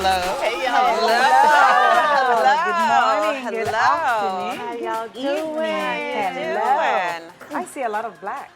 Hello. Hey, y'all. Hello. Good morning. Good afternoon. How y'all Evening. Hello. I see a lot of black.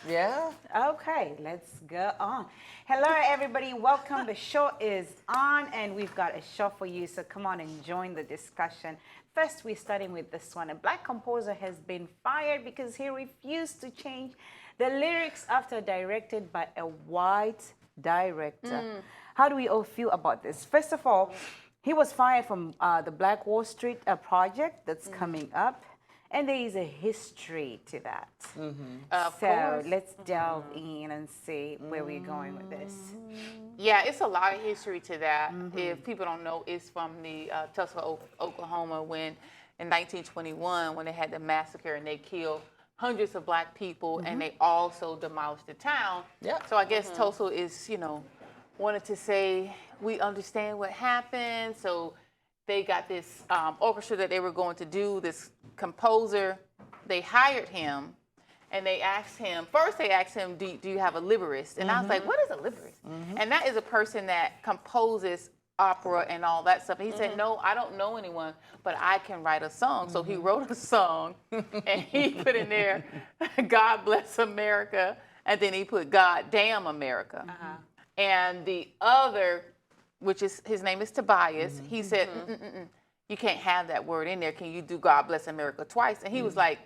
Yeah. Okay, let's go on. Hello, everybody. Welcome. The show is on, and we've got a show for you. So come on and join the discussion. First, we're starting with this one. A black composer has been fired because he refused to change the lyrics after directed by a white director. How do we all feel about this? First of all, he was fired from the Black Wall Street project that's coming up. And there is a history to that. So let's delve in and see where we're going with this. Yeah, it's a lot of history to that. If people don't know, it's from the Tulsa, Oklahoma, when in 1921, when they had the massacre and they killed hundreds of black people, and they also demolished the town. Yep. So I guess Tulsa is, wanted to say, we understand what happened. So they got this orchestra that they were going to do, this composer. They hired him, and they asked him, first they asked him, do you have a librist? And I was like, what is a librist? And that is a person that composes opera and all that stuff. And he said, no, I don't know anyone, but I can write a song. So he wrote a song, and he put in there, God Bless America, and then he put God Damn America. And the other, which is, his name is Tobias, he said, you can't have that word in there. Can you do God Bless America twice? And he was like,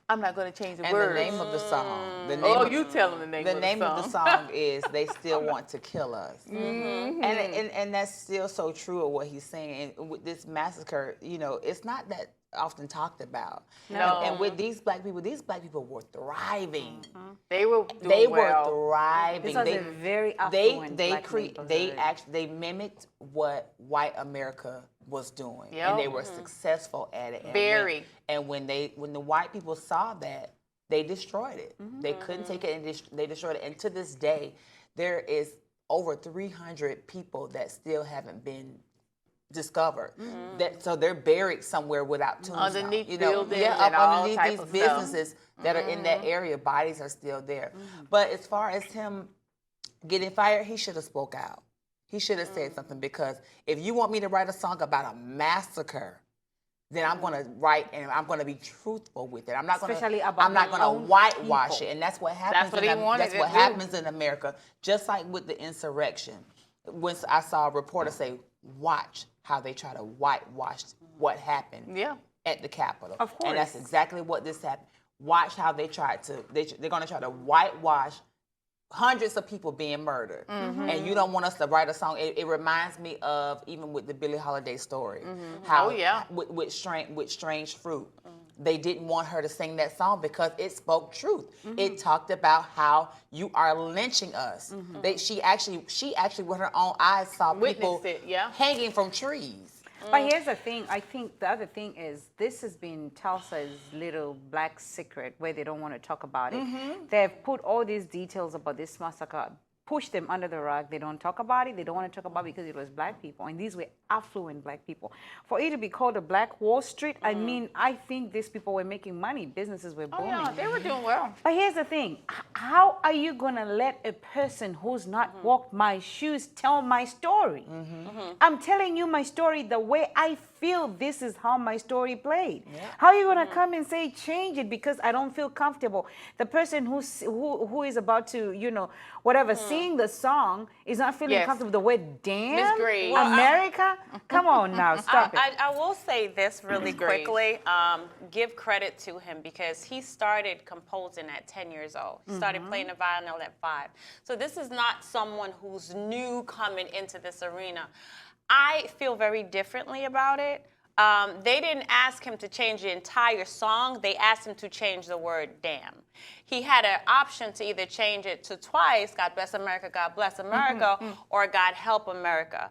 I'm not going to change the word. And the name of the song. You tell him the name of the song. The name of the song is They Still Want to Kill Us. And that's still so true of what he's saying. And with this massacre, it's not that often talked about. No. And with these black people were thriving. They were doing They well. were thriving. This was a very affluent black neighborhood. They mimicked what white America was doing, Yep. and they were successful at it. And Very. when the white people saw that, they destroyed it. They couldn't take it, and they destroyed it. And to this day, there is over 300 people that still haven't been discovered. So they're buried somewhere without tombstones. Underneath buildings and up all underneath type these of businesses that are in that area, bodies are still there. But as far as him getting fired, he should have spoke out. He should have said something, because if you want me to write a song about a massacre, then I'm going to write, and I'm going to be truthful with it. I'm not going to whitewash it, and that's what happens. That's what happens in America. Just like with the insurrection, when I saw a reporter say, "Watch how they try to whitewash what happened at the Capitol." Of course, and that's exactly what this happened. Watch how they tried to. They're going to try to whitewash hundreds of people being murdered, and you don't want us to write a song. It reminds me of even with the Billie Holiday story, how with Strange Fruit, they didn't want her to sing that song because it spoke truth. It talked about how you are lynching us. She actually with her own eyes saw people hanging from trees. But here's the thing. I think the other thing is this has been Tulsa's little black secret where they don't want to talk about it. They've put all these details about this massacre, pushed them under the rug. They don't talk about it. They don't want to talk about it because it was black people. And these were affluent black people. For it to be called a Black Wall Street, I mean, I think these people were making money. Businesses were booming. Oh, yeah, they were doing well. But here's the thing. How are you going to let a person who's not walked my shoes tell my story? I'm telling you my story the way I feel this is how my story played. How are you going to come and say change it because I don't feel comfortable? The person who is about to, whatever, sing the song is not feeling comfortable. The word damn America? Come on now, stop it. I will say this really quickly. Give credit to him because he started composing at 10 years old. He started playing the violin at 5. So this is not someone who's new coming into this arena. I feel very differently about it. They didn't ask him to change the entire song. They asked him to change the word damn. He had an option to either change it to twice, God Bless America, or God Help America.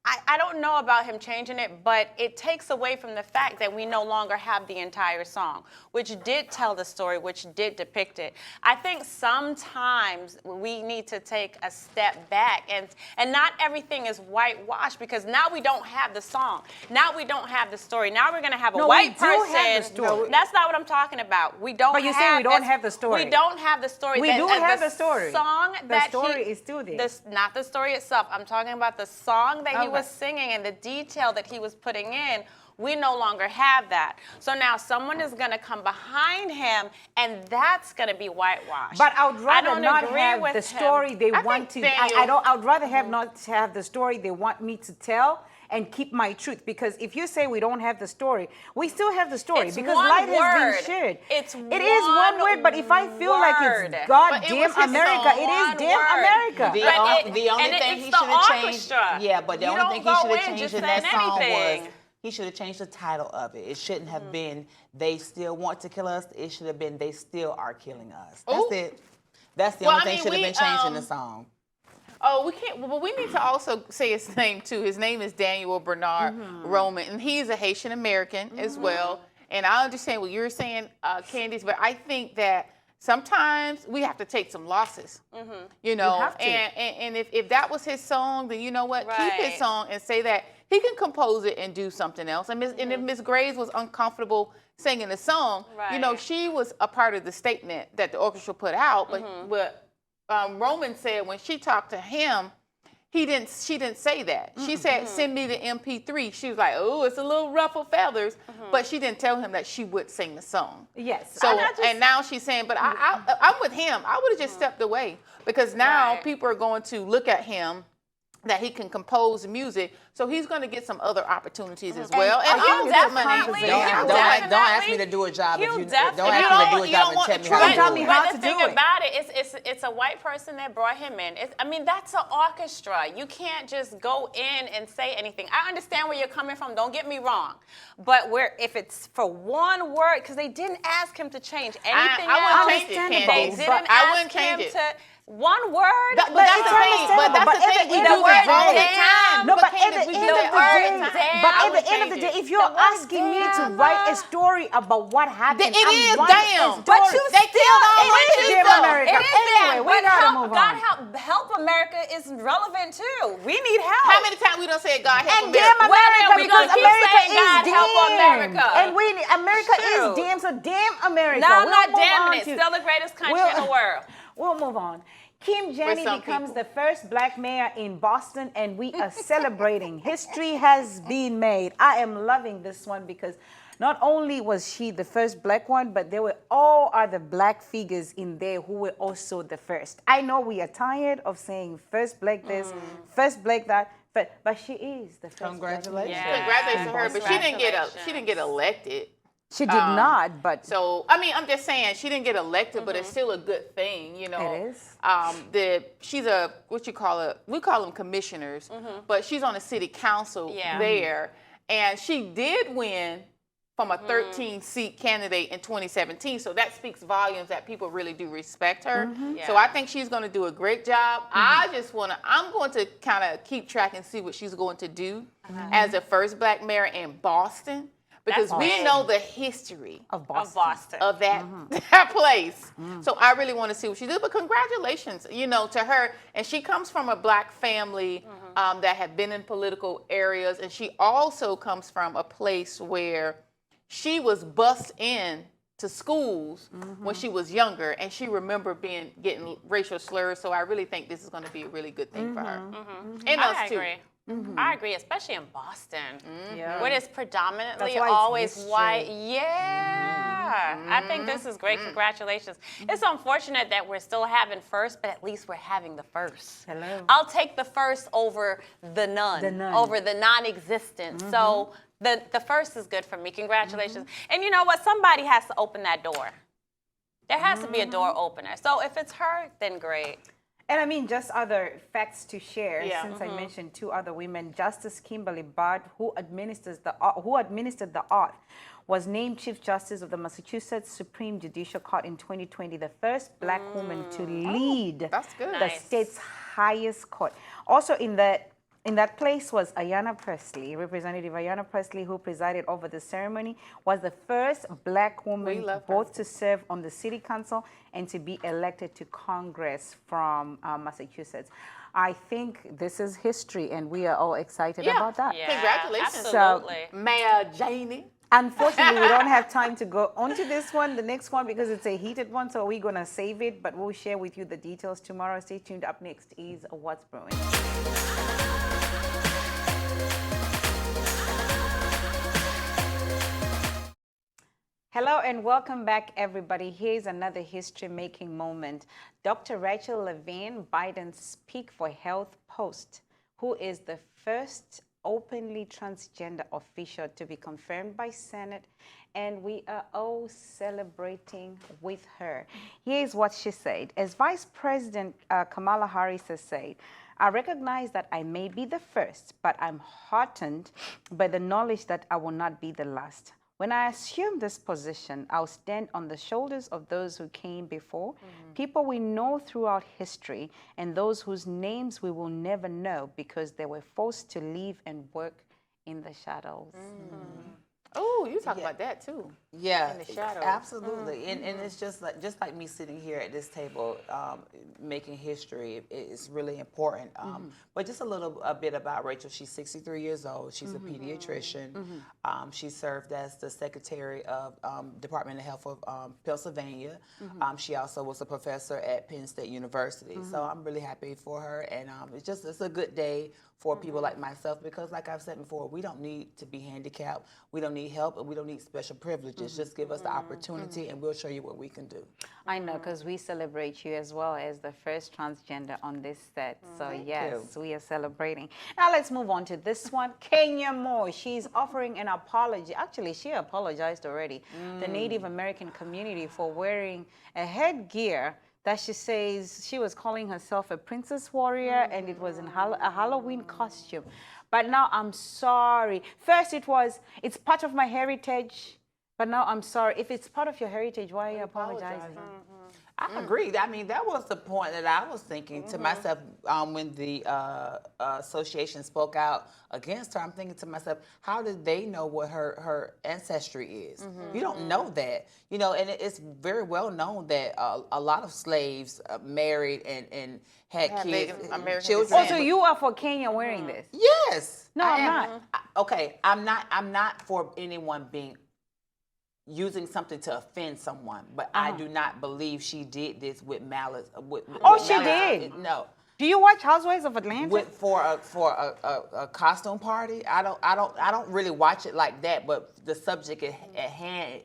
I don't know about him changing it, but it takes away from the fact that we no longer have the entire song, which did tell the story, which did depict it. I think sometimes we need to take a step back, and not everything is whitewashed, because now we don't have the song. Now we don't have the story. Now we're going to have a white person. Have the story. That's not what I'm talking about. We don't. But you say we don't have the story. We don't have the story. We do have the story. The story is still there. Not the story itself. I'm talking about the song that he was Okay. singing and the detail that he was putting in. We no longer have that. So now someone is going to come behind him, and that's going to be whitewashed. But I would rather don't not agree have with the him. story they I want to. think I Daniel- don't. I would rather have not have the story they want me to tell and keep my truth. Because if you say we don't have the story, we still have the story, It's because one light has word. been shared. It is one word, but if I feel like word. it's But it goddamn was his America, song. it One is damn word. America. The only and thing it's he the should have changed, orchestra. yeah, but the You only don't thing he go should have in changed just in that saying song anything. was he should have changed the title of it. It shouldn't have been "They Still Want to Kill Us." It should have been "They Still Are Killing Us." That's Ooh. it. That's the Well, only I thing mean, should have we, been changed in the song. Oh, we can't. Well, we need to also say his name too. His name is Daniel Bernard Roman, and he's a Haitian American as well. And I understand what you're saying, Candice, but I think that sometimes we have to take some losses. You know, have to. and if that was his song, then you know what? Keep Right. his song and say that he can compose it and do something else. And if Miss Graves was uncomfortable singing the song, you know, Right. she was a part of the statement that the orchestra put out, but Roman said when she talked to him, she didn't say that. She said, "Send me the MP3." She was like, "Oh, it's a little ruffle feathers," but she didn't tell him that she would sing the song. Yes. So and now she's saying, "But I'm with him. I would have just stepped away, because now Right. people are going to look at him that he can compose music, so he's going to get some other opportunities as well." And I I'll think get it's money. conversation. Don't ask me to do a job if He'll you definitely- don't ask me to do a You job don't and tell me want how the to truth. do Tell me it. how But to the do thing it. about it, it's a white person that brought him in. I mean, that's an orchestra. You can't just go in and say anything. I understand where you're coming from. Don't get me wrong. But if it's for one word, because they didn't ask him to change anything I else. wouldn't change it, Understandable, They Candice. didn't but I ask wouldn't change him it. to one word. But that's it's the thing. But understandable, that's but the at thing. the We end do of the that day- all the time. No, but at Candice, the we end do of that the all day, the time. but I at would the end of the change day, it. if you're The word asking me to damn. write a story about what happened, It is I'm writing damn. a But story. you they killed all my is damn people. America. It is Anyway, that, we but gotta help, move God on. help America is relevant too. We need help. How many times we don't say God help And America? damn America, Well, we because gonna keep America saying God is help damned. America. And America True. is damn, so damn America. No, I'm We'll not move on damning it. to- Still the greatest country in the world. We'll move on. Kim JANEY some becomes people. the first black mayor in Boston, and we are celebrating. History has been made. I am loving this one because not only was she the first black one, but there were all other black figures in there who were also the first. I know we are tired of saying first black this, first black that, but she is the first black Congratulations. mayor. Congratulations to her, but she didn't get elected. She did not, but So I mean, I'm just saying she didn't get elected, but it's still a good thing, you know. It is. She's a what you call it? We call them commissioners, but she's on the city council Yeah. there, and she did win from a 13-seat candidate in 2017. So that speaks volumes that people really do respect her. So Yeah. I think she's going to do a great job. I'm going to kind of keep track and see what she's going to do as the first black mayor in Boston. Because That's we big. know the history of Boston. Of Boston. of that place. So I really want to see what she did. But congratulations, you know, to her. And she comes from a black family that had been in political areas. And she also comes from a place where she was bussed in to schools when she was younger. And she remembered getting racial slurs. So I really think this is going to be a really good thing for her. And us I too. agree. I agree, especially in Boston, Yeah. where it's predominantly That's why it's always history. white. Yeah, I think this is great. Congratulations. It's unfortunate that we're still having first, but at least we're having the first. Hello. I'll take the first over the none, The none. over the non-existent. So the first is good for me. Congratulations. And you know what? Somebody has to open that door. There has to be a door opener. So if it's her, then great. And I mean, just other facts to share, Yeah. since I mentioned two other women. Justice Kimberly Bard, who administered the oath, was named Chief Justice of the Massachusetts Supreme Judicial Court in 2020, the first black woman to lead that's good. the Nice. state's highest court. Also in the In that place was Ayanna Presley, Representative Ayanna Presley, who presided over the ceremony, was the first black woman both to serve on the city council and to be elected to Congress from Massachusetts. I think this is history, and we are all excited about that. Yeah, Congratulations. absolutely. Mayor JANEY. Unfortunately, we don't have time to go on to this one, the next one, because it's a heated one, so we're going to save it, but we'll share with you the details tomorrow. Stay tuned. Up next is What's Brewing. Hello and welcome back, everybody. Here's another history-making moment. Dr. Rachel Levine, Biden's Speak for Health post, who is the first openly transgender official to be confirmed by Senate, and we are all celebrating with her. Here's what she said. As Vice President Kamala Harris has said, I recognize that I may be the first, but I'm heartened by the knowledge that I will not be the last. When I assume this position, I'll stand on the shoulders of those who came before, people we know throughout history, and those whose names we will never know because they were forced to live and work in the shadows. Oh, you talk about that too. Yeah, In the shadows. absolutely. And it's just like me sitting here at this table, making history. It's really important. But just a bit about Rachel. She's 63 years old. She's a pediatrician. She served as the Secretary of Department of Health of Pennsylvania. She also was a professor at Penn State University. So I'm really happy for her, and it's a good day for people like myself, because like I've said before, we don't need to be handicapped, we don't need help, and we don't need special privileges. Just give us the opportunity and we'll show you what we can do. I know, because we celebrate you as well as the first transgender on this set. So yes, we are celebrating. Now let's move on to this one. Kenya Moore, she's offering an apology. Actually, she apologized already. The Native American community for wearing a headgear that she says she was calling herself a princess warrior, and it was in a Halloween costume. But now I'm sorry. First it's part of my heritage, but now I'm sorry. If it's part of your heritage, why are you apologizing? I agree. I mean, that was the point that I was thinking to myself when the association spoke out against her. I'm thinking to myself, how did they know what her ancestry is? You don't know that. You know, and it's very well known that a lot of slaves married and had kids, children. Oh, so you are for Kenya wearing this? Yes. No, I'm not. Okay, I'm not for anyone using something to offend someone, but I do not believe she did this with malice. She did. No. Do you watch Housewives of Atlanta? For a costume party, I don't really watch it like that. But the subject at hand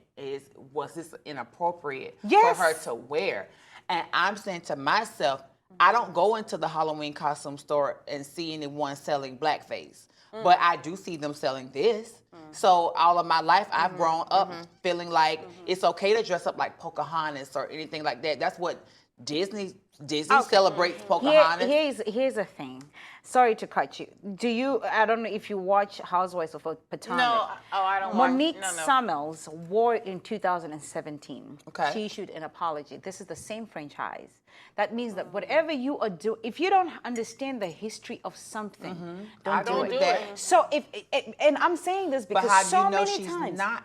was this inappropriate for her to wear, and I'm saying to myself, I don't go into the Halloween costume store and see anyone selling blackface. But I do see them selling this. So all of my life, I've grown up feeling like it's okay to dress up like Pocahontas or anything like that. That's what Disney celebrates Pocahontas. Here's the thing. Sorry to cut you. I don't know if you watch Housewives of Potomac. No, I don't Monique watch. No. Summers wore it in 2017. Okay. She issued an apology. This is the same franchise. That means that whatever you are doing, if you don't understand the history of something, don't do it. So and I'm saying this because but how so do you know many she's times. not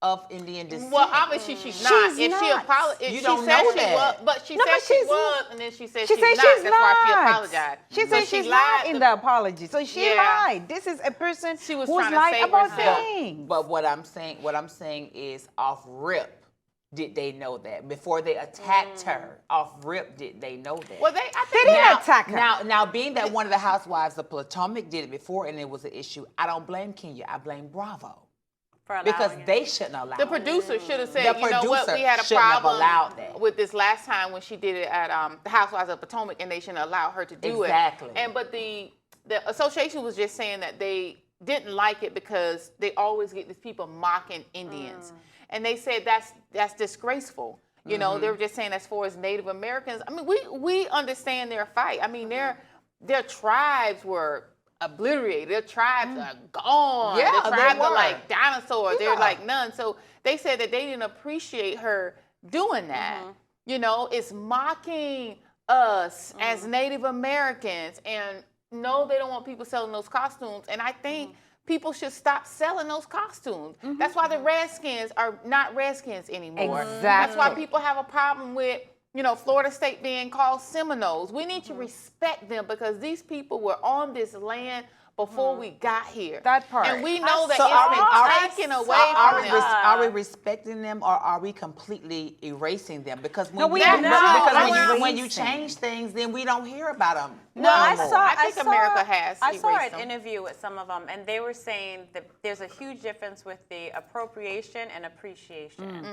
of Indian descent? Well, obviously she's not. She's If not. she apologized, You she don't said know she that. was, but she No, said but she she's was, and then she said She she's said not. she's That's why she not. apologized. She So said she's not in the apology. So she lied. This is a person She was who's trying to lying save about herself. things. But what I'm saying is off rip. Did they know that before they attacked her? Off rip, did they know that? Well, I think They didn't attack her. Now, being that one of the housewives of Potomac did it before and it was an issue, I don't blame Kenya. I blame Bravo. For allowing Because it. they shouldn't allow the it. producer should have said, The you know what, producer we had a shouldn't have problem allowed that. with this last time when she did it at the Housewives of Potomac, and they shouldn't allow her to do Exactly. it. But the association was just saying that they didn't like it because they always get these people mocking Indians. And they said that's disgraceful. You know, they were just saying as far as Native Americans, I mean, we understand their fight. I mean, their tribes were obliterated. Their tribes are gone. Yeah, their tribes they are were. like dinosaurs. Yeah. They're like none. So they said that they didn't appreciate her doing that. You know, it's mocking us as Native Americans. And know they don't want people selling those costumes, and I think people should stop selling those costumes. That's why the Redskins are not Redskins anymore. Exactly. That's why people have a problem with, you know, Florida State being called Seminoles. We need to respect them because these people were on this land before we got here. That part. And we know that So it's been taken away from them. are we respecting them, or are we completely erasing them? Because when, we you, are because not when you erasing. change things, then we don't hear about them. No, I anymore. saw. I think America has I saw erased an them. interview with some of them, and they were saying that there's a huge difference with the appropriation and appreciation.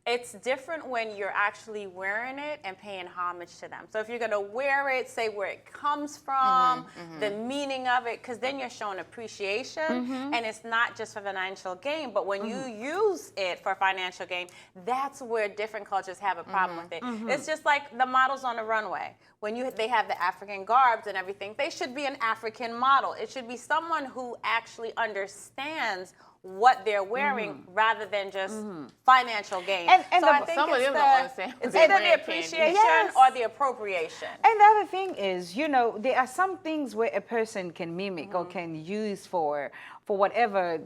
It's different when you're actually wearing it and paying homage to them. So if you're going to wear it, say where it comes from, the meaning of it, because then you're showing appreciation, and it's not just for financial gain. But when you use it for financial gain, that's where different cultures have a problem with it. It's just like the models on the runway. When they have the African garbs and everything, they should be an African model. It should be someone who actually understands what they're wearing rather than just financial gain. And so I the- think Some of it's them don't understand what it's they're either the wearing, Candy. appreciation Yes. or the appropriation. And the other thing is, you know, there are some things where a person can mimic or can use for whatever,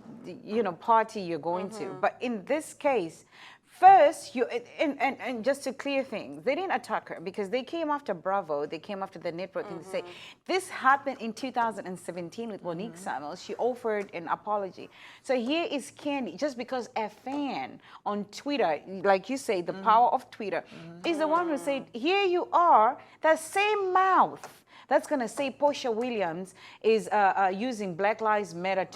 you know, party you're going to. But in this case, first, and just to clear things, they didn't attack her because they came after Bravo, they came after the network and say, this happened in 2017 with Monique Samuels. She offered an apology. So here is Candy, just because a fan on Twitter, like you say, the power of Twitter, is the one who said, here you are, that same mouth that's going to say Portia Williams is using Black Lives Matter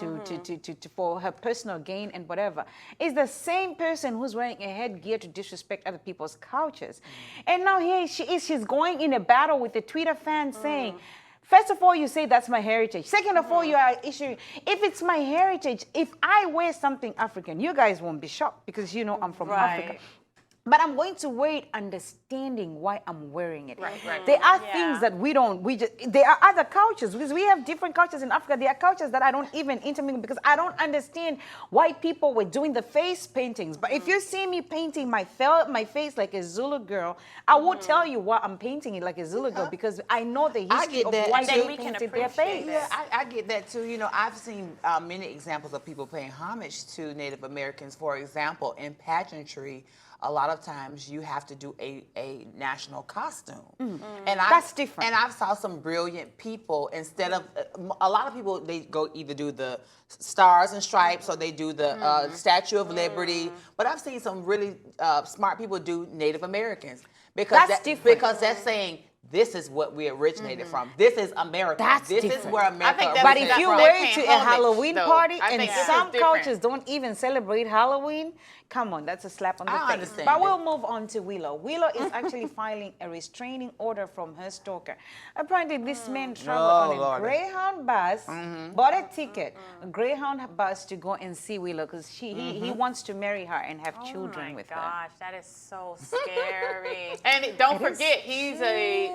for her personal gain and whatever, is the same person who's wearing a headgear to disrespect other people's cultures. And now here she is, she's going in a battle with the Twitter fans saying, first of all, you say that's my heritage. Second of all, you are issuing, if it's my heritage, if I wear something African, you guys won't be shocked because you know I'm from Africa. But I'm going to wear it understanding why I'm wearing it. There are things that there are other cultures, because we have different cultures in Africa. There are cultures that I don't even intermingle because I don't understand why people were doing the face paintings. But if you see me painting my face like a Zulu girl, I will tell you why I'm painting it like a Zulu girl, because I know the history of why And then they we can painted their appreciate face. it. Yeah, I get that too. You know, I've seen many examples of people paying homage to Native Americans. For example, in pageantry, a lot of times you have to do a national costume. And That's different. And I've saw some brilliant people, instead of, a lot of people, they go either do the stars and stripes or they do the Statue of Liberty. But I've seen some really smart people do Native Americans. Because That's different. Because that's saying, this is what we originated from. This is America. That's this different. is where America I think that's But originated if you from. wear They it to paying a homage, Halloween though. party, I and think this is some different. cultures don't even celebrate Halloween, come on, that's a slap on the I face. understand But that. we'll move on to Willow. Willow is actually filing a restraining order from her stalker. Apparently, this man traveled on a Lord. Greyhound bus, bought a ticket, a Greyhound bus to go and see Willow because he wants to marry her and have children with Oh her. my gosh, that is so scary. And don't forget, he's a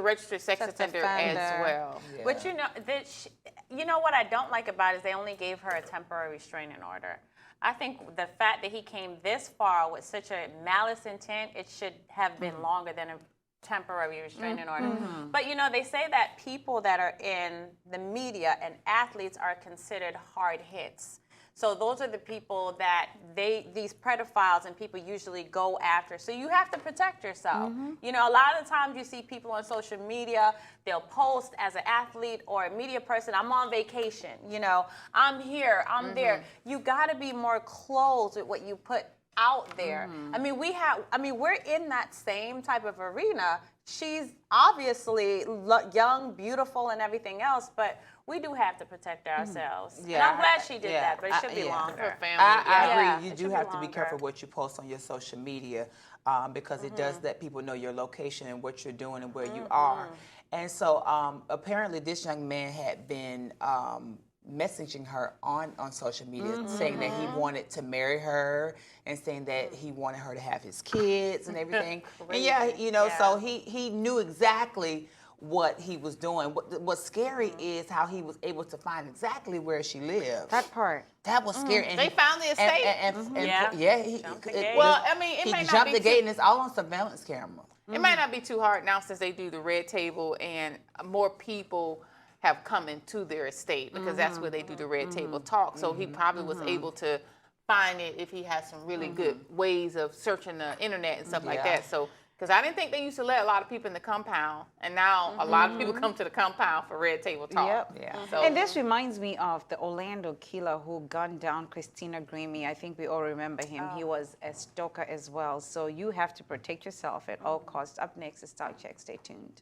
registered sex offender offender. as well. But you know what I don't like about it is they only gave her a temporary restraining order. I think the fact that he came this far with such a malice intent, it should have been longer than a temporary restraining order. But you know, they say that people that are in the media and athletes are considered hard hits. So those are the people that these pedophiles and people usually go after. So you have to protect yourself. You know, a lot of the times you see people on social media, they'll post as an athlete or a media person, I'm on vacation, you know, I'm here, I'm there. You gotta be more closed with what you put out there. I mean, we're in that same type of arena. She's obviously young, beautiful, and everything else, but we do have to protect ourselves. Yeah, and I'm glad she did yeah, that, but it should be yeah. longer. Her family. I Yeah, agree. You it do should be have to be longer. careful what you post on your social media because it does let people know your location and what you're doing and where you are. And so apparently this young man had been messaging her on social media saying that he wanted to marry her and saying that he wanted her to have his kids and everything. And yeah, you know, so he knew exactly what he was doing. What's scary is how he was able to find exactly where she lived. That part. That was scary. And They found the estate. and Yeah. yeah, he Jumped the gate. Well, I mean, it he may not jumped be the gate too- and it's all on surveillance camera. It might not be too hard now since they do the red table and more people have come into their estate because that's where they do the red table talk. So he probably was able to find it if he has some really good ways of searching the internet and stuff like that. So, because I didn't think they used to let a lot of people in the compound, and now a lot of people come to the compound for red table talk. Yep. Yeah. So, And this reminds me of the Orlando killer who gunned down Christina Grimmie. I think we all remember him. He was a stalker as well. So you have to protect yourself at all costs. Up next is Style Check. Stay tuned.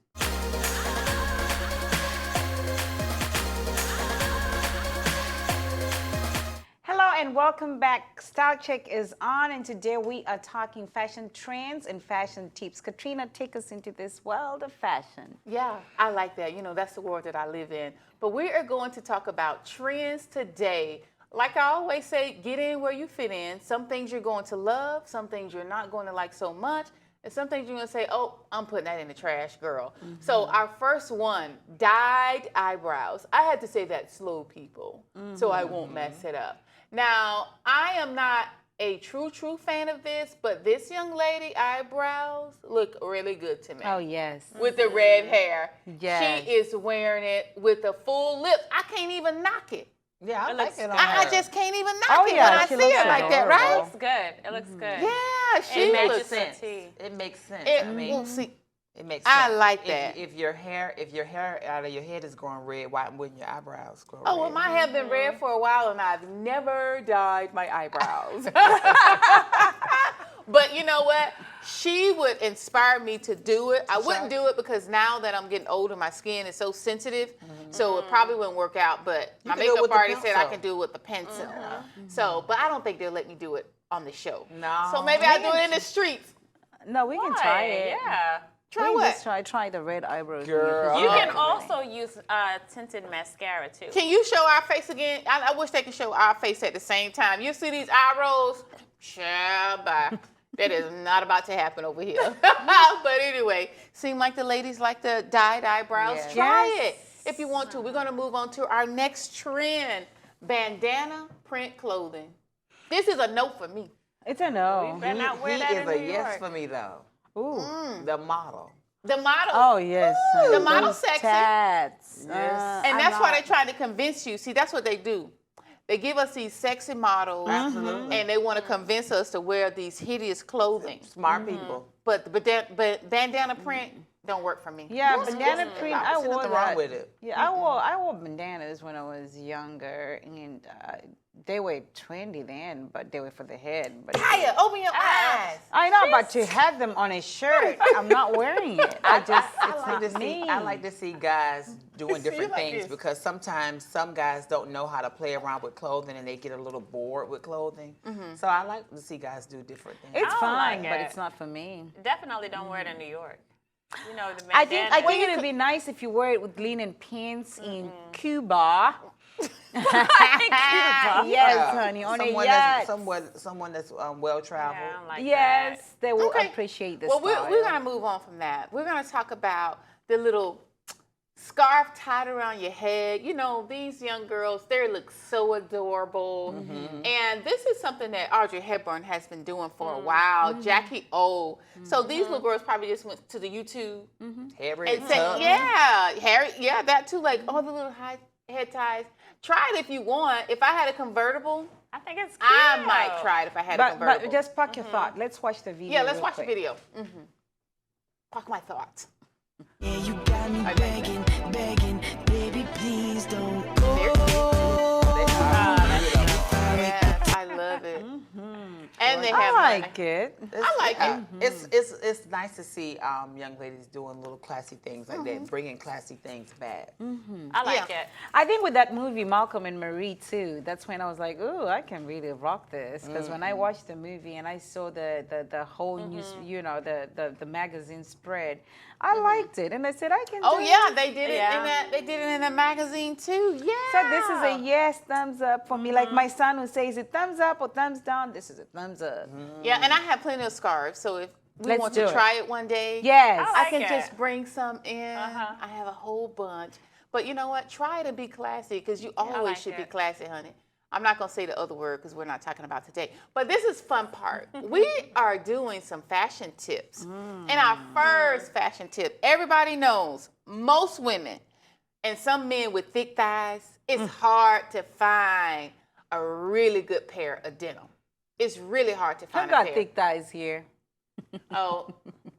Hello and welcome back. Style Check is on, and today we are talking fashion trends and fashion tips. Katrina, take us into this world of fashion. yeah, I like that. You know, that's the world that I live in. But we are going to talk about trends today. Like I always say, get in where you fit in. Some things you're going to love, some things you're not going to like so much, and some things you're going to say, oh, I'm putting that in the trash, girl. So our first one, dyed eyebrows. I had to say that slow, people, so I won't mess it up. Now, I am not a true fan of this, but this young lady eyebrows look really good to me. Oh, yes. With the red hair. Yes. She is wearing it with the full lip. I can't even knock it. Yeah, I like it on I her. just can't even knock Oh, it yeah, when I she see looks her like that, It right? looks good. It looks good. Yeah, she It looks matches the sense. tea. It makes sense. It, I mean, well, see, it makes sense. I like If- that. If your hair out of your head is growing red, why wouldn't your eyebrows grow red? oh, well, my hair been red for a while, and I've never dyed my eyebrows. But you know what? She would inspire me to do it. I wouldn't do it because now that I'm getting older, my skin is so sensitive, so it probably wouldn't work out. But my can do it makeup with the artist said I pencil. can do it with the pencil. So, but I don't think they'll let me do it on the show. No. So maybe I'll do it in the streets. No, we can try it. Yeah. Try We what? just try the red eyebrows. Girl. You Oh. can also use tinted mascara too. Can you show our face again? I wish they could show our face at the same time. You see these eye rolls? Bye. That is not about to happen over here. But anyway, seem like the ladies like the dyed eyebrows. Yes. Try Yes. it if you want to. We're going to move on to our next trend, bandana print clothing. This is a no for me. It's a no. Better not wear He that is in a New yes York. for me though. Ooh. The model. The model. Oh, yes. The model Those sexy. tats. Yes. And I'm that's why not- they're trying to convince you. See, that's what they do. They give us these sexy models, Absolutely. and they want to convince us to wear these hideous clothing. Smart people. But bandana print don't work for me. Yeah, Yes, bandana yes. print. I I don't see wore nothing that. wrong with it. Yeah, I wore bandanas when I was younger, and they were trendy then, but they were for the head. But Kaya, open your eyes. I know, but to have them on a shirt, I'm not wearing it. It's not me. I like to see guys doing different like things this. because sometimes some guys don't know how to play around with clothing and they get a little bored with clothing. So I like to see guys do different things. It's I don't fine, like but it. it's not for me. Definitely don't wear it in New York. You know the I bandana. think it would be nice if you wear it with linen pins in Cuba. Yes, honey, on someone a yacht. That's someone that's well traveled. Yeah, I don't like Yes, that. they will Okay. appreciate the Well, style. we're going to move on from that. We're going to talk about the little scarf tied around your head. You know, these young girls, they look so adorable. And this is something that Audrey Hepburn has been doing for a while. Jackie O. So these little girls probably just went to the YouTube Harriet and said, Tubman. yeah, Harry, yeah, that too. Like all the little high head ties. Try it if you want. If I had a convertible, I think it's cute. I might try it if I had a convertible. But just park your thought. Let's watch the video. yeah, let's real watch quick. the video. Park my thoughts. Yeah, you got me begging, baby, please don't They're go. cute. Yes, I love it. And they I have like it. I like it. It's nice to see young ladies doing little classy things like that, bringing classy things back. I like Yeah. it. I think with that movie Malcolm and Marie too, that's when I was like, "Ooh, I can really rock this." Because when I watched the movie and I saw the whole news, you know, the magazine spread, I liked it, and I said, "I can." Oh do yeah, it." they did it Yeah. in that. They did it in the magazine too. Yeah. So this is a yes, thumbs up for me. Like my son who says it thumbs up or thumbs down. This is a thumbs up. Yeah, and I have plenty of scarves, so if we Let's want do to it. try it one day, Yes. I like can it. just bring some in. I have a whole bunch. But you know what? Try it and be classy because you always like should be it. classy, honey. I'm not going to say the other word because we're not talking about today. But this is fun part. We are doing some fashion tips. And our first fashion tip, everybody knows, most women and some men with thick thighs, it's hard to find a really good pair of denim. It's really hard to I've find a got pair. thick thighs here. Oh,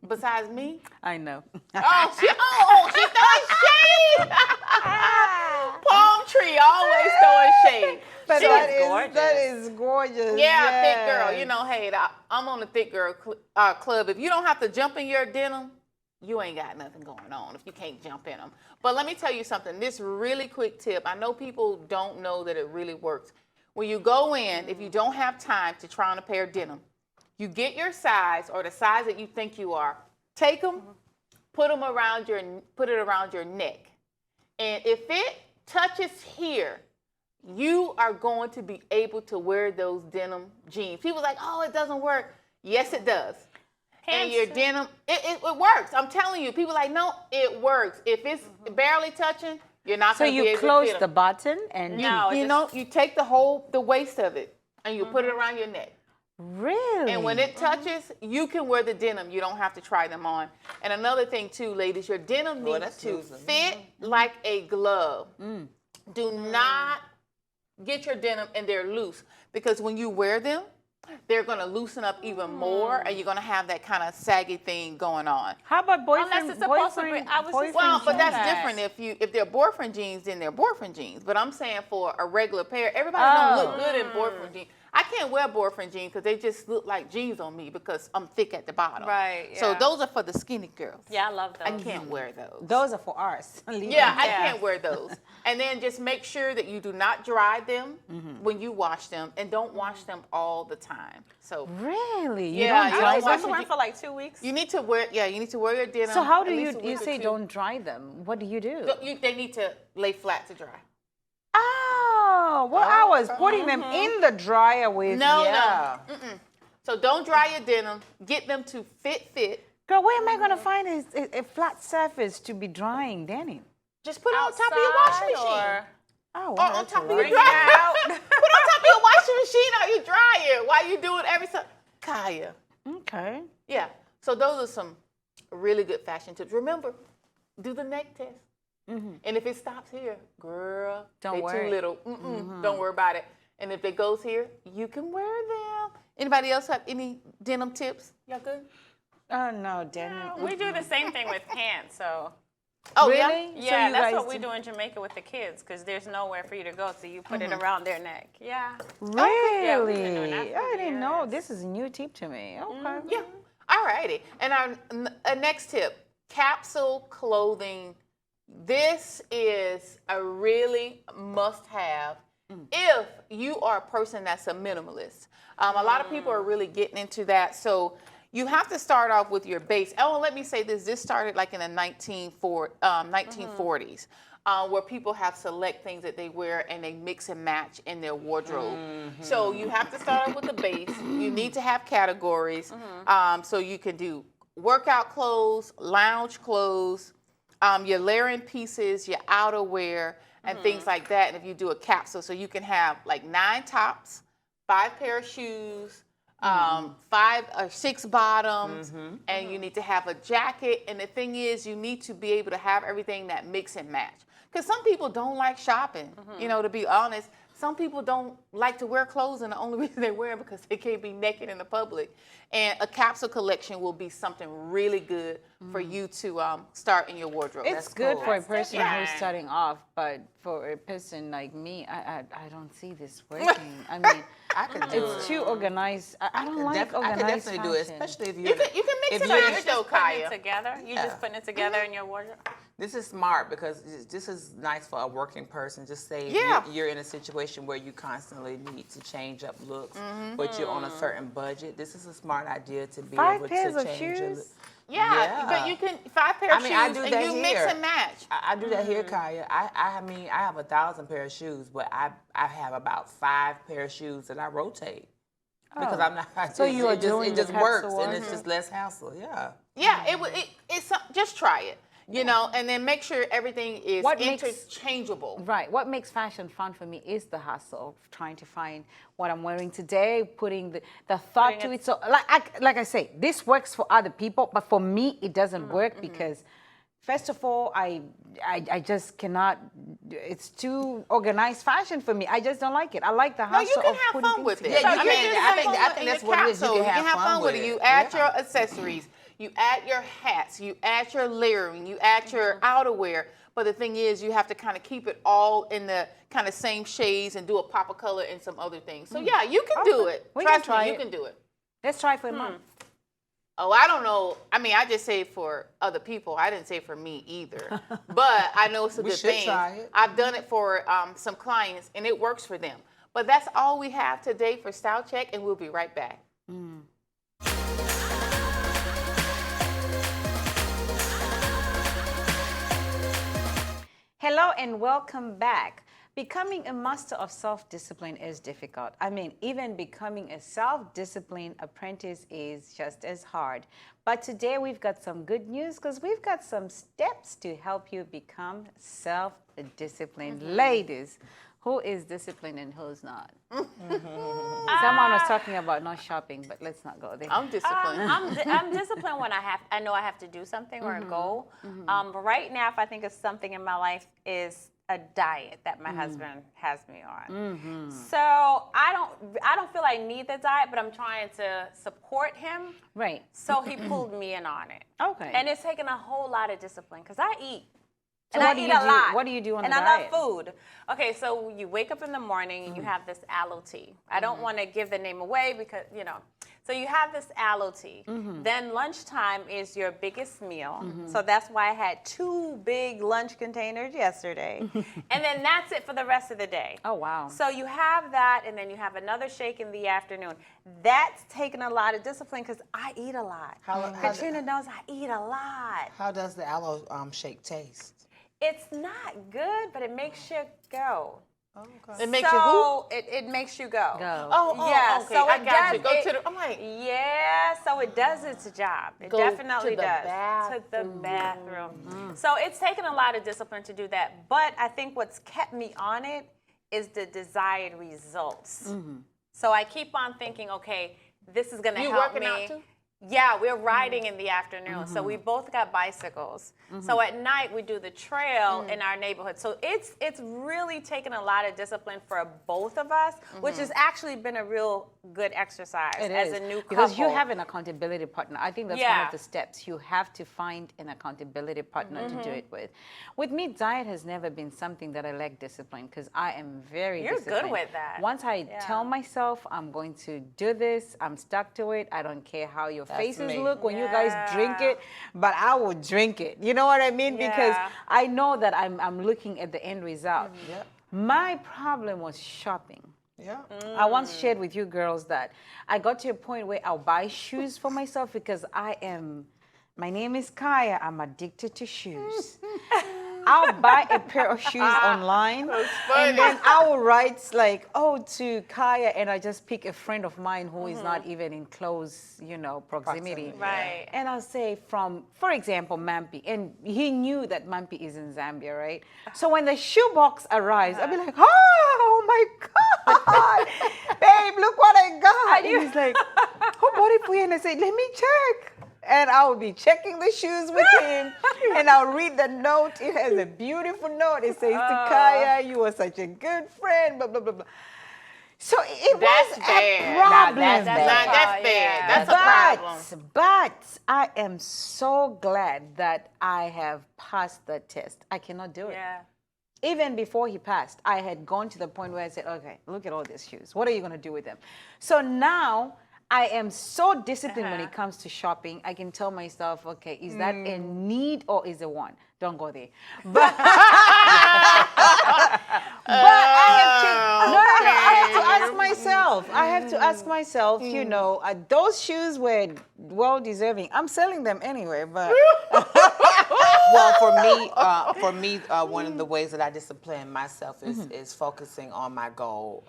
besides me? I know. Oh, she throwing shade. Palm tree always throwing shade. But She that is is gorgeous. that is gorgeous. Yeah, thick girl. You know, hey, I'm on the thick girl club. If you don't have to jump in your denim, you ain't got nothing going on if you can't jump in them. But let me tell you something. This really quick tip. I know people don't know that it really works. When you go in, if you don't have time to try on a pair of denim, you get your size or the size that you think you are. Take them, put it around your neck. And if it touches here, you are going to be able to wear those denim jeans. People are like, oh, it doesn't work. Yes, it does. And your denim, it works. I'm telling you. People are like, no, it works. If it's barely touching, you're not So going to be you able close to fit the 'em. button and You take the waist of it and you put it around your neck. really. And when it touches, you can wear the denim. You don't have to try them on. And another thing too, ladies, your denim needs that's to losing. fit like a glove. Do not get your denim and they're loose, because when you wear them, they're going to loosen up even more, and you're going to have that kind of saggy thing going on. How about boyfriend? Unless it's supposed to be- boyfriend, I was just boyfriend Well, but that's jeans? different. If they're boyfriend jeans, then they're boyfriend jeans. But I'm saying for a regular pair, everybody don't look good in boyfriend jeans. I can't wear boyfriend jeans because they just look like jeans on me because I'm thick at the bottom. Right, So yeah. those are for the skinny girls. Yeah, I love those. I can't wear those. Those are for ours. Leave Yeah, them I there. can't wear those. And then just make sure that you do not dry them when you wash them, and don't wash them all the time. So Really? You Yeah, don't you dry don't I was them? supposed to wear for like 2 weeks. you need to wear your denim. So how do at you least a week or say two. don't dry them? What do you do? They need to lay flat to dry. Oh, well, I was putting them in the dryer with. No, Yeah. no. Mm-mm. So don't dry your denim. Get them to fit. Girl, where am I gonna find a flat surface to be drying denim? Just put it on top of your washing machine. Or Oh, Or well, on that's top of a your lot. dryer. Put it on top of your washing machine or your dryer while you do it every time. Kaya. Okay. Yeah. So those are some really good fashion tips. Remember, do the neck test. And if it stops here, girl, Don't they worry. too little. Don't worry about it. And if it goes here, you can wear them. Anybody else have any denim tips? Y'all good? Oh no, denim. we do the same thing with pants, so. Oh, Really? yeah? So Yeah, you that's guys what we do- do in Jamaica with the kids, because there's nowhere for you to go, so you put it around their neck. Yeah. Really? we've been doing that for I didn't know. years. This is a new tip to me. Okay. Yeah. All righty. And our next tip, capsule clothing. This is a really must-have if you are a person that's a minimalist. A lot of people are really getting into that. So you have to start off with your base. Oh, let me say this. This started like in the 1940s. Where people have select things that they wear and they mix and match in their wardrobe. So you have to start off with the base. You need to have categories. So you can do workout clothes, lounge clothes, your layering pieces, your outerwear, and things like that. And if you do a capsule, so you can have like 9 tops, 5 pair of shoes, 5 or 6 bottoms, and you need to have a jacket. And the thing is, you need to be able to have everything that mix and match. Because some people don't like shopping, you know, to be honest. Some people don't like to wear clothes, and the only reason they wear them because they can't be naked in the public. And a capsule collection will be something really good for you to start in your wardrobe. It's good cool. for a person who's different. starting off, but for a person like me, I don't see this working. I mean, I could do it's it. too organized. I don't like I could organized definitely do it, fashion. especially if You you're. can mix if it you're- up if- with though, Putting Kaya. it together. You Yeah. just putting it together in your wardrobe. This is smart because this is nice for a working person. Just say if Yeah. you're in a situation where you constantly need to change up looks, but you're on a certain budget. This is a smart idea to be 5 able pairs to of change your shoes? look. Yeah, but you can 5 pair of I mean, I shoes do and that you mix here. and match. I do that here, Kaya. I mean, I have 1,000 pair of shoes, but I have about 5 pair of shoes that I rotate. Because I'm not. So you are doing it the just works, capsule and it's wardrobe? just less hassle. Yeah. Yeah, it's just try it. You know, and then make sure everything is What makes- interchangeable. Right. What makes fashion fun for me is the hustle of trying to find what I'm wearing today, putting the thought to it. So, like I say, this works for other people, but for me, it doesn't work because, first of all, I just cannot. It's too organized fashion for me. I just don't like it. I like the No, hustle you can of have putting fun things with it. together. Yeah, you I mean, can. just I have think- fun I with think your that's what it is. You capsule. can have fun with it. it. You add Yeah. your accessories, you add your hats, you add your layering, you add your outerwear. But the thing is, you have to kind of keep it all in the kind of same shades and do a pop of color and some other things. So yeah, you can do it. We can Trust try me, you it. can do it. Let's try it for a month. Oh, I don't know. I mean, I just say it for other people. I didn't say it for me either. But I know it's a We good should thing. try it. I've done it for some clients, and it works for them. But that's all we have today for Style Check, and we'll be right back. Hello and welcome back. Becoming a master of self-discipline is difficult. I mean, even becoming a self-disciplined apprentice is just as hard. But today we've got some good news because we've got some steps to help you become self-disciplined. Ladies, who is disciplined and who's not? Someone was talking about not shopping, but let's not go there. I'm disciplined. I'm disciplined when I know I have to do something or a goal. But right now, if I think of something in my life, is a diet that my husband has me on. So I don't feel I need the diet, but I'm trying to support him. Right. So he pulled me in on it. Okay. And it's taken a whole lot of discipline because I eat. So And what I do eat you a do- lot. what do you do on and the I diet? love food. Okay, so you wake up in the morning and you have this aloe tea. I don't want to give the name away because, you know. So you have this aloe tea. Then lunchtime is your biggest meal. So that's why I had 2 big lunch containers yesterday. And then that's it for the rest of the day. Oh, wow. So you have that, and then you have another shake in the afternoon. That's taken a lot of discipline because I eat a lot. Katrina knows I eat a lot. How does the aloe shake taste? It's not good, but it makes you go. Okay. It makes you who? It makes you go. Go. Oh, Yeah, okay. so I it got you. does- Go it- to the. I'm like, Yeah, so it does its job. It Go definitely to the does. To the bathroom. So it's taken a lot of discipline to do that. But I think what's kept me on it is the desired results. So I keep on thinking, okay, this is going to You help working me. out too? Yeah, we're riding in the afternoon. So we both got bicycles. So at night we do the trail in our neighborhood. So it's really taken a lot of discipline for both of us, which has actually been a real good exercise It as is. a new couple. Because you have an accountability partner. I think that's one Yeah. of the steps. You have to find an accountability partner to do it with. With me, diet has never been something that I lack discipline because I am very You're disciplined. good with that. Once I Yeah. tell myself I'm going to do this, I'm stuck to it. I don't care how your faces me. look when you guys drink Yeah. it, but I will drink it. You know what I mean? Because Yeah. I know that I'm looking at the end result. Yeah. My problem was shopping. Yeah. I once shared with you girls that I got to a point where I'll buy shoes for myself because my name is Kaya, I'm addicted to shoes. I'll buy a pair of shoes online and then I will write like, oh, to Kaya, and I just pick a friend of mine who is not even in close, proximity. Right. And I'll say for example, Mampi, and he knew that Mampi is in Zambia, right? So when the shoebox arrives, I'll be like, oh my God, babe, look what I got. And he's like, who bought it for you? And I say, let me check. And I will be checking the shoes with him, and I'll read the note. It has a beautiful note. It says, to Kaya, you were such a good friend, blah, blah, blah, blah. So it That's was bad. a problem. That's bad. That's bad. Yeah. That's a problem. But I am so glad that I have passed the test. I cannot do it. Yeah. Even before he passed, I had gone to the point where I said, okay, look at all these shoes. What are you going to do with them? So now I am so disciplined when it comes to shopping. I can tell myself, okay, is that a need or is it want? Don't go there. But, I have to ask myself. I have to ask myself, those shoes were well deserving. I'm selling them anyway, but Well, for me, one of the ways that I discipline myself is focusing on my goal.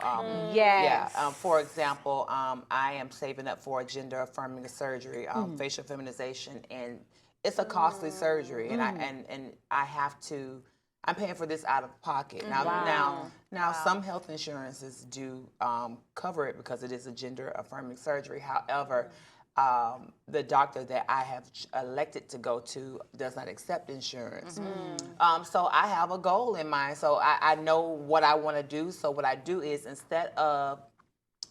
yes. Yeah. For example, I am saving up for a gender affirming surgery, facial feminization, and it's a costly surgery, and I have to. I'm paying for this out of pocket. Now, some health insurances do cover it because it is a gender-affirming surgery. However, the doctor that I have elected to go to does not accept insurance. So I have a goal in mind. So I know what I want to do. So what I do is, instead of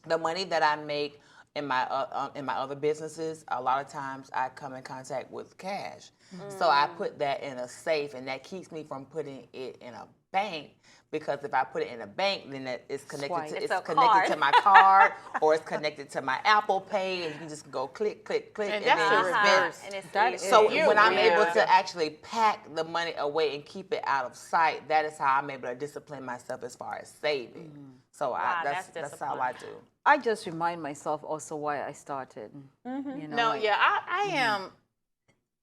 the money that I make in my other businesses, a lot of times I come in contact with cash. So I put that in a safe, and that keeps me from putting it in a bank, because if I put it in a bank, then it's connected to my card, or it's connected to my Apple Pay, and you can just go click, click, click, and then it's spent. So when I'm able to actually pack the money away and keep it out of sight, that is how I'm able to discipline myself as far as saving. So that's how I do. I just remind myself also why I started. You know, I am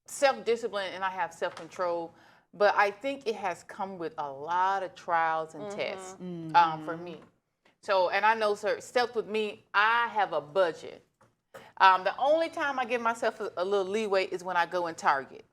self-disciplined and I have self-control, but I think it has come with a lot of trials and tests for me. So, and I know, sir, steps with me, I have a budget. The only time I give myself a little leeway is when I go in Target.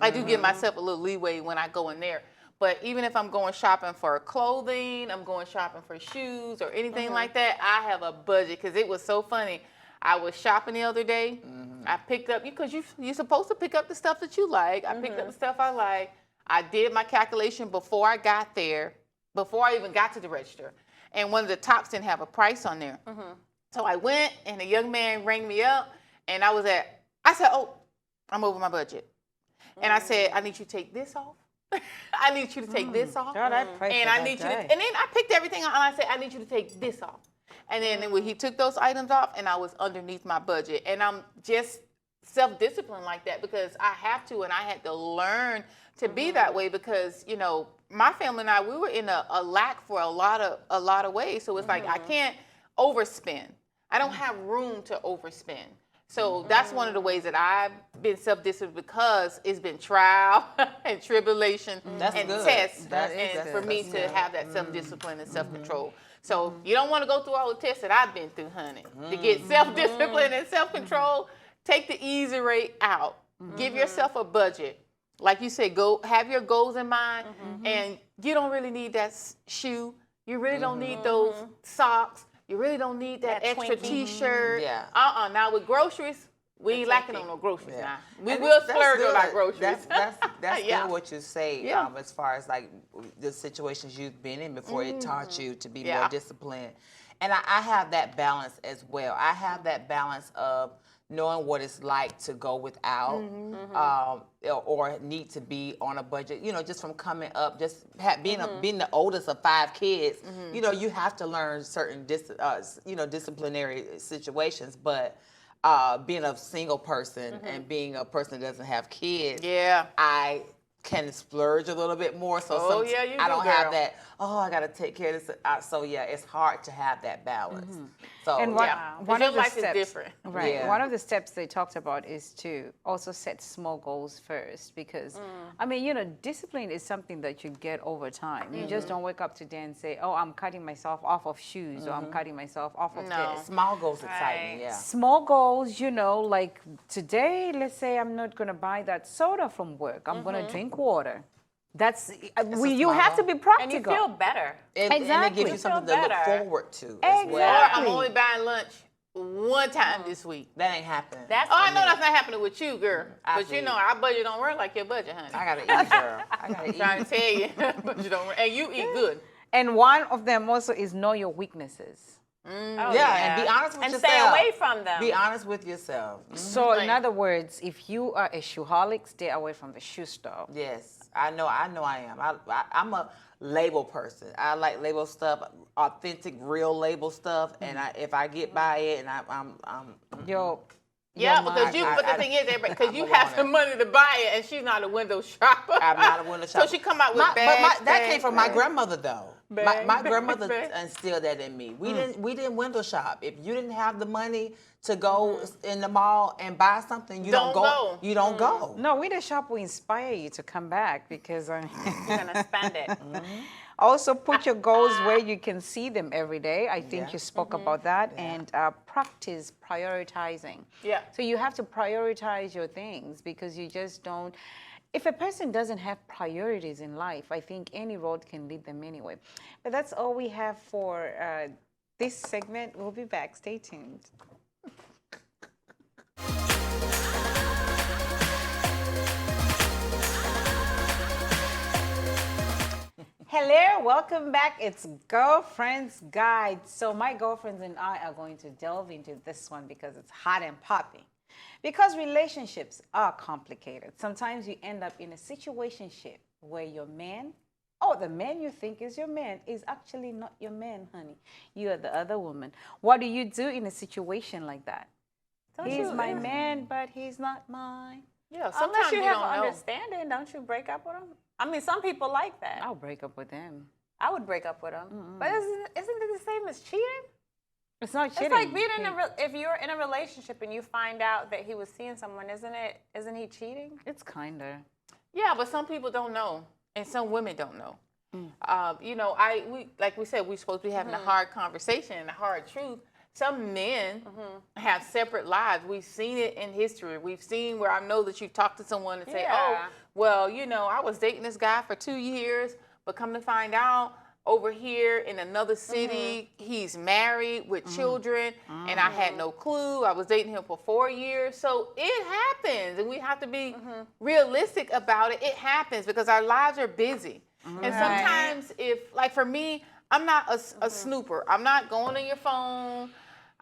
I do give myself a little leeway when I go in there. But even if I'm going shopping for clothing, I'm going shopping for shoes or anything like that, I have a budget, because it was so funny. I was shopping the other day. I picked up, because you're supposed to pick up the stuff that you like. I picked up the stuff I like. I did my calculation before I got there, before I even got to the register. And one of the tops didn't have a price on there. So I went, and a young man rang me up, and I said, oh, I'm over my budget. And I said, I need you to take this off. I need you to take this off. God, I pray and for I that need you day. to, and then I picked everything up, and I said, I need you to take this off. And then when he took those items off, and I was underneath my budget. And I'm just self-disciplined like that, because I have to, and I had to learn to be that way, because, you know, my family and I, we were in a lack for a lot of ways. So it's like, I can't overspend. I don't have room to overspend. So that's one of the ways that I've been self-disciplined, because it's been trial and tribulation and tests, and for me to have that self-discipline and self-control. So you don't want to go through all the tests that I've been through, honey. To get self-discipline and self-control, take the easy rate out. Give yourself a budget. Like you said, go have your goals in mind, and you don't really need that shoe. You really don't need those socks. You really don't need that extra T-shirt. Now with groceries, we ain't lacking on no groceries now. We will splurge on our groceries. That's good what you say, as far as like the situations you've been in before. It taught you to be more disciplined. And I have that balance as well. I have that balance of knowing what it's like to go without or need to be on a budget. You know, just from coming up, just being the oldest of 5 kids, you know, you have to learn certain disciplinary situations. But being a single person and being a person that doesn't have kids, I can splurge a little bit more. So I don't have that, I got to take care of this. So it's hard to have that balance. So and one of the life steps, is different. Right. Yeah. One of the steps they talked about is to also set small goals first, because I mean, you know, discipline is something that you get over time. You just don't wake up today and say, oh, I'm cutting myself off of shoes, or I'm cutting myself off of this. small goals excite me, Small goals, you know, like today, let's say I'm not going to buy that soda from work. I'm going to drink water. That's you have to be practical. And you feel better. And it gives you something to look forward to as well. Or I'm only buying lunch one time this week. That ain't happening. I know that's not happening with you, girl. But you know, our budget don't work like your budget, honey. I gotta eat, girl. I gotta eat. Trying to tell you, budget don't work. And you eat good. And one of them also is know your weaknesses. And be honest with yourself. And stay away from them. Be honest with yourself. So in other words, if you are a shoeholic, stay away from the shoe store. Yes, I know I am. I'm a label person. I like label stuff, authentic, real label stuff. And if I get by it, and I'm because the thing is, because you have the money to buy it, and she's not a window shopper. I'm not a window shopper. So she come out with bags. That came from my grandmother, though. My grandmother instilled that in me. We didn't window shop. If you didn't have the money to go in the mall and buy something, you don't go. You don't go. No, window shop will inspire you to come back, because You're gonna spend it. Also, put your goals where you can see them every day. I think Yeah. you spoke about that. And practice prioritizing. Yeah. So you have to prioritize your things because you just don't. If a person doesn't have priorities in life, I think any road can lead them anyway. But that's all we have for this segment. We'll be back. Stay tuned. Hello, welcome back. It's Girlfriend's Guide. So my girlfriends and I are going to delve into this one because it's hot and popping. Because relationships are complicated. Sometimes you end up in a situationship where your man, or the man you think is your man, is actually not your man, honey. You are the other woman. What do you do in a situation like that? He's my man, but he's not mine. Yeah, Unless sometimes you have don't an know. understanding, don't you break up with them? I mean, some people like that. I'll break up with him. I would break up with them. But isn't it the same as cheating? It's not cheating. It's like being if you're in a relationship and you find out that he was seeing someone, isn't he cheating? It's kinda. Yeah, but some people don't know, and some women don't know. You know, like we said, we're supposed to be having a hard conversation and a hard truth. Some men have separate lives. We've seen it in history. We've seen where I know that you've talked to someone and say, "Oh, well, you know, I was dating this guy for 2 years, but come to find out, over here in another city, he's married with children, and I had no clue. I was dating him for 4 years." So it happens, and we have to be realistic about it. It happens because our lives are busy. And sometimes like for me, I'm not a snooper. I'm not going on your phone.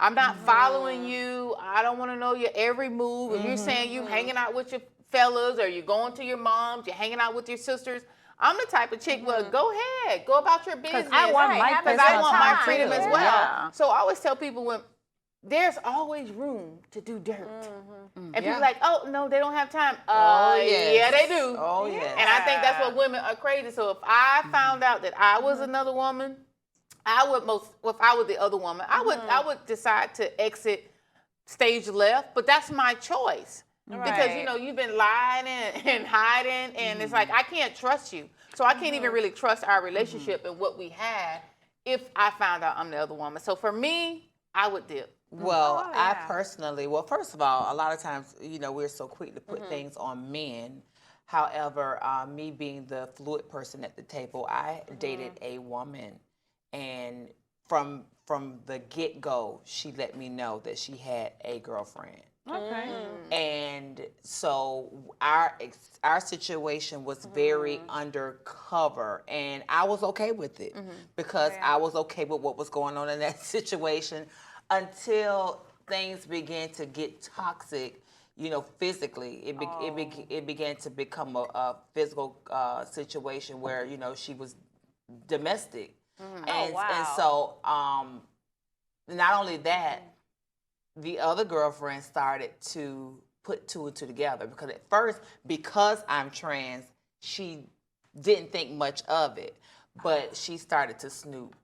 I'm not following you. I don't want to know your every move. If you're saying you hanging out with your fellas or you're going to your mom's, you're hanging out with your sisters, I'm the type of chick, well, go ahead. Go about your business. I want my Because I want my time. freedom as well. Yeah. So I always tell people when there's always room to do dirt. And people like, oh, no, they don't have time. yes. Yeah, they do. Oh, yes. And I think that's what women are crazy. So if I found out that I was another woman, if I was the other woman, I would decide to exit stage left, but that's my choice. Because, you know, you've been lying and hiding, and it's like, I can't trust you. So I can't even really trust our relationship and what we had if I found out I'm the other woman. So for me, I would dip. Well, I personally, first of all, a lot of times, you know, we're so quick to put things on men. However, me being the fluid person at the table, I dated a woman, and from the get-go, she let me know that she had a girlfriend. Okay. And so our situation was very undercover, and I was okay with it because I was okay with what was going on in that situation until things began to get toxic. You know, physically, it began to become a physical situation where, you know, she was domestic, and so not only that. The other girlfriend started to put two and two together because at first, because I'm trans, she didn't think much of it, but she started to snoop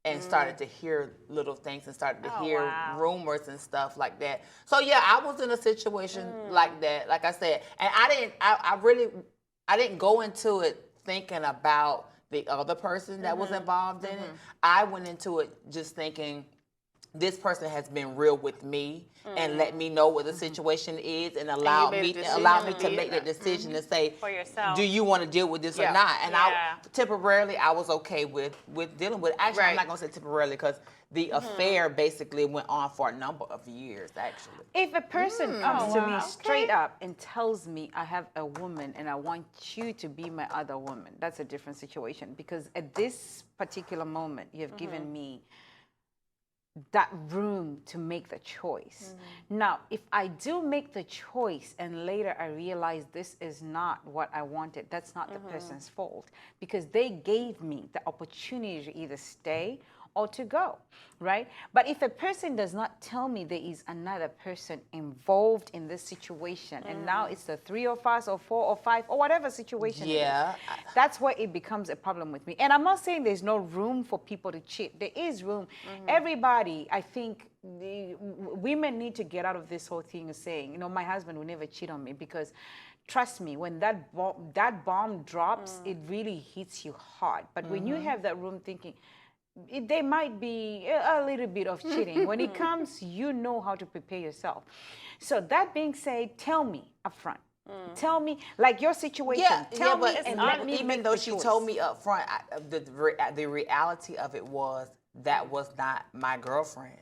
and started to hear little things and started to hear rumors and stuff like that. So yeah, I was in a situation like that, like I said, and I didn't go into it thinking about the other person that was involved in it. I went into it just thinking, this person has been real with me and let me know what the situation is and allow me to make that decision to say, For yourself. do you want to deal with this or not? And I temporarily I was okay with dealing with it. Actually, I'm not gonna say temporarily because the affair basically went on for a number of years. Actually, If a person comes to me straight up and tells me I have a woman and I want you to be my other woman, that's a different situation because at this particular moment you have given me that room to make the choice. Now, if I do make the choice and later I realize this is not what I wanted, that's not the person's fault because they gave me the opportunity to either stay or to go, right? But if a person does not tell me there is another person involved in this situation, and now it's the 3 of us or 4 or 5 or whatever situation it is, that's where it becomes a problem with me. And I'm not saying there's no room for people to cheat. There is room. Everybody, I think, women need to get out of this whole thing of saying, my husband will never cheat on me, because trust me, when that bomb drops, it really hits you hard. But when you have that room thinking, there might be a little bit of cheating. When it comes, you know how to prepare yourself. So that being said, tell me up front. Tell me, like, your situation. Tell me, and let me even make though the she choice. told me up front, the reality of it was that was not my girlfriend.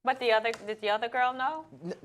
But did the other girl know?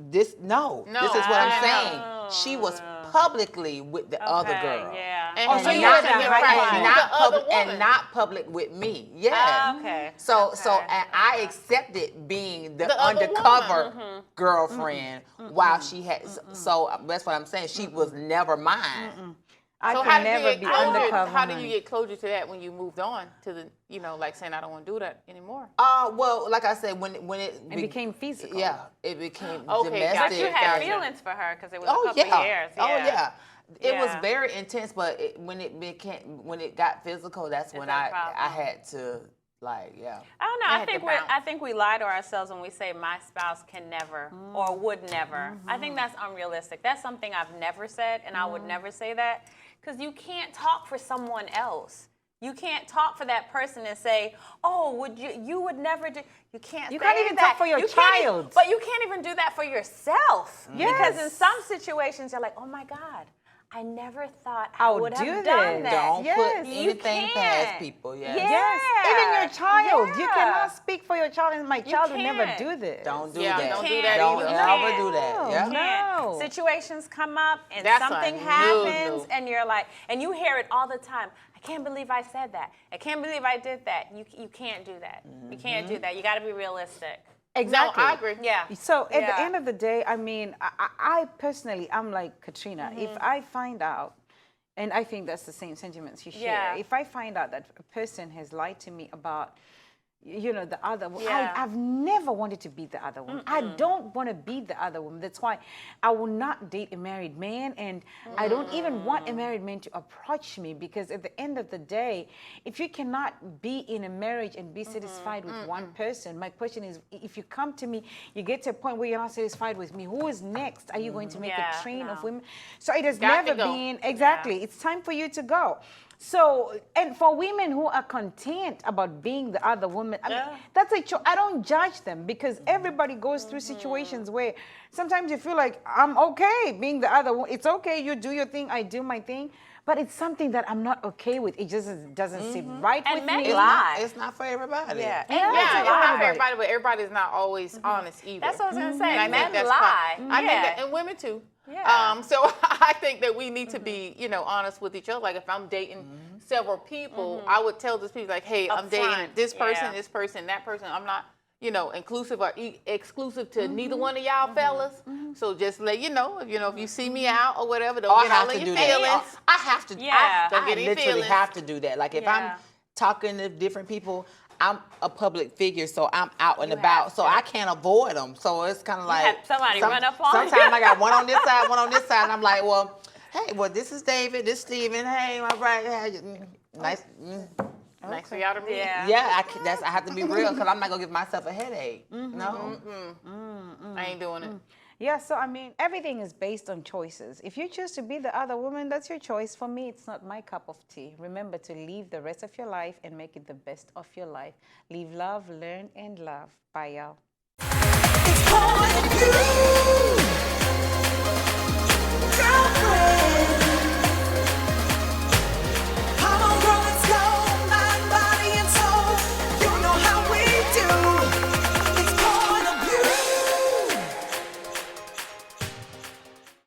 This is what I'm saying. She was publicly with the other girl. Yeah. And so he you wasn't had here that practicing high with the other woman. and not public with me. Yes. Okay. So and I accepted being the other undercover girlfriend while she had. So that's what I'm saying. She was never mine. I So can never be undercover. how did you honey. get closure to that when you moved on to the, like saying I don't want to do that anymore? Well, like I said, when it became physical. Yeah, it became Okay, domestic. gotcha. But you had Gotcha. feelings for her because it was Oh a couple yeah. years. Oh yeah. It was Yeah. very intense, but when it got physical, that's when a I problem. had to, like, yeah. I don't know. I I had to think bounce. I think we lie to ourselves when we say my spouse can never or would never. I think that's unrealistic. That's something I've never said, and I would never say that, because you can't talk for someone else. You can't talk for that person and say, "Oh, would you would never do." You can't. You say can't even that. talk for your You can't e- child. But you can't even do that for yourself. Yes. Because in some situations, you're like, "Oh my God, I never thought I I'll would do have done this. that." Don't Yes. put You anything past can't. people. Yeah. Yes, even your child. You Yeah. cannot speak for your child, and my child will never can't. do this. Don't do Yeah, that. don't do Can't. that Don't either. ever do that. Yeah. No. Situations come up and That's something a happens, no-no. and you're like, and you hear it all the time. I can't believe I said that. I can't believe I did that. You can't do that. You can't do that. You got to be realistic. Exactly. No, I agree. Yeah. So at the Yeah. end of the day, I mean, I personally, I'm like Katrina. If I find out, and I think that's the same sentiments you share. Yeah. If I find out that a person has lied to me about, the other woman, Yeah. I've never wanted to be the other woman. I don't want to be the other woman. That's why I will not date a married man, and I don't even want a married man to approach me, because at the end of the day, if you cannot be in a marriage and be satisfied with one person, my question is, if you come to me, you get to a point where you're not satisfied with me, who is next? Are you going to make Yeah, a train of no. women? So it has Got to never go. been, exactly, it's time for you to go. So, and for women who are content about being the other woman, I mean, that's a choice. I don't judge them, because everybody goes through situations where sometimes you feel like, I'm okay being the other one. It's okay, you do your thing, I do my thing. But it's something that I'm not okay with. It just doesn't sit right And with men me. lie. It's not for everybody. Yeah. Yeah, Yeah, it's it's not not for everybody. everybody, but everybody's not always honest either. That's what I was going to say. And I Men think that's lie. I think Yeah. that, and women too. Yeah. So I think that we need to be, honest with each other. Like if I'm dating several people, I would tell those people like, hey, I'm dating Upfront. this person, Yeah. this person, that person. I'm not, inclusive or exclusive to neither one of y'all fellas. So just let you know, if you see me out or whatever, don't Oh, I get all have in to your do that. feelings. I have to. Yeah. Don't I get any literally feelings. have to do that. Like if Yeah. I'm talking to different people, I'm a public figure, so I'm out and You about, have so to. I can't avoid them. So it's kind of like have somebody run up on you. Sometimes I got one on this side, one on this side, and I'm like, well, hey, this is David, this is Steven. Hey, my right, nice. Nice for y'all to meet. Yeah. Yeah, I have to be real, because I'm not gonna give myself a headache. No. I ain't doing it. Yeah, so I mean, everything is based on choices. If you choose to be the other woman, that's your choice. For me, it's not my cup of tea. Remember to live the rest of your life and make it the best of your life. Live, love, learn, and love. Bye, y'all. It's all you.